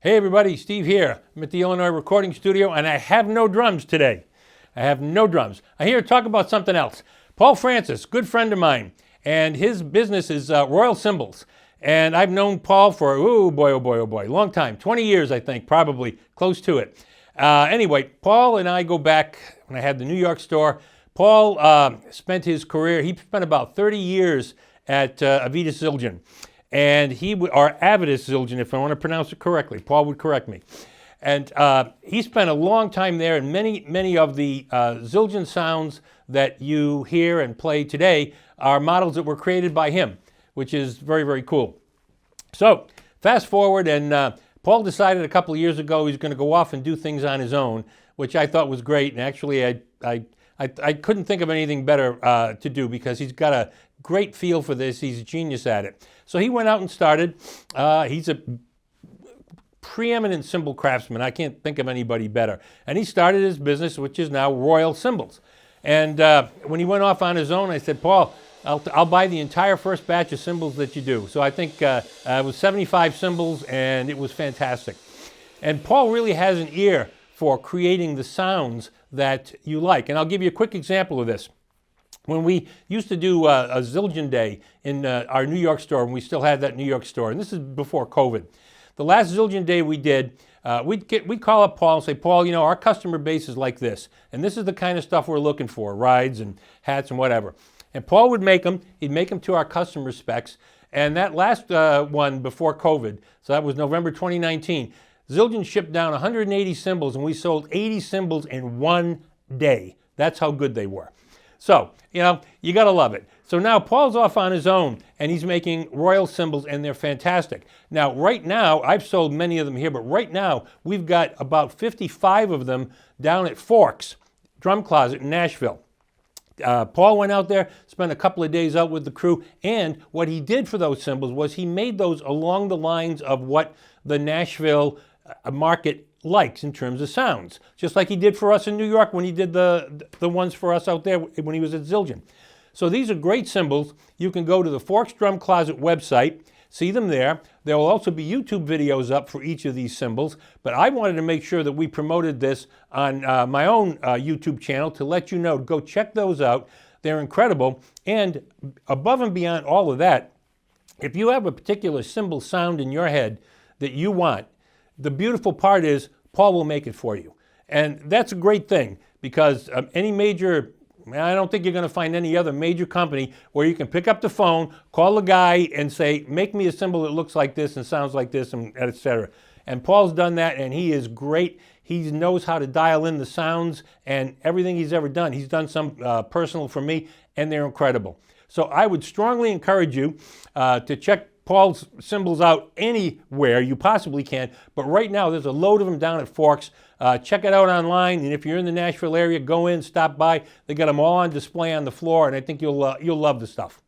Hey everybody, Steve here. I'm at the Illinois recording studio and I have no drums today. I have no drums. I'm here to talk about something else. Paul Francis, good friend of mine, and his business is Royal Cymbals. And I've known Paul for, oh boy, long time, 20 years I think, probably, close to it. Anyway, Paul and I go back when I had the New York store. Paul spent his career, he spent about 30 years at Avidus Zildjian. And or Avidus Zildjian, if I want to pronounce it correctly. Paul would correct me. And he spent a long time there, and many of the Zildjian sounds that you hear and play today are models that were created by him, which is very, very cool. So fast forward, and Paul decided a couple of years ago he's going to go off and do things on his own, which I thought was great. And actually, I couldn't think of anything better to do because he's got a great feel for this. He's a genius at it. So he went out and started. He's a preeminent cymbal craftsman. I can't think of anybody better. And he started his business, which is now Royal Cymbals. And when he went off on his own, I said, Paul, I'll buy the entire first batch of cymbals that you do. So I think it was 75 cymbals, and it was fantastic. And Paul really has an ear for creating the sounds that you like. And I'll give you a quick example of this. When we used to do a Zildjian Day in our New York store, and we still had that New York store, and this is before COVID. The last Zildjian Day we did, we'd call up Paul and say, Paul, you know, our customer base is like this, and this is the kind of stuff we're looking for, rides and hats and whatever. And Paul would make them, he'd make them to our customer specs, and that last one before COVID, so that was November 2019, Zildjian shipped down 180 cymbals, and we sold 80 cymbals in one day. That's how good they were. So, you know, you got to love it. So now Paul's off on his own, and he's making Royal cymbals, and they're fantastic. Now, right now, I've sold many of them here, but right now, we've got about 55 of them down at Forks Drum Closet in Nashville. Paul went out there, spent a couple of days out with the crew, and what he did for those cymbals was he made those along the lines of what the Nashville market likes in terms of sounds, just like he did for us in New York when he did the ones for us out there when he was at Zildjian. So these are great cymbals. You can go to the Forks Drum Closet website, see them there. There will also be YouTube videos up for each of these cymbals, but I wanted to make sure that we promoted this on my own YouTube channel to let you know. Go check those out. They're incredible. And above and beyond all of that, if you have a particular cymbal sound in your head that you want, the beautiful part is Paul will make it for you. And that's a great thing because any major, I don't think you're going to find any other major company where you can pick up the phone, call the guy and say, make me a cymbal that looks like this and sounds like this, and et cetera. And Paul's done that, and he is great. He knows how to dial in the sounds and everything he's ever done. He's done some personal for me, and they're incredible. So I would strongly encourage you to check Paul's cymbals out anywhere you possibly can, but right now there's a load of them down at Forks. Check it out online, and if you're in the Nashville area, go in, stop by. They got them all on display on the floor, and I think you'll love the stuff.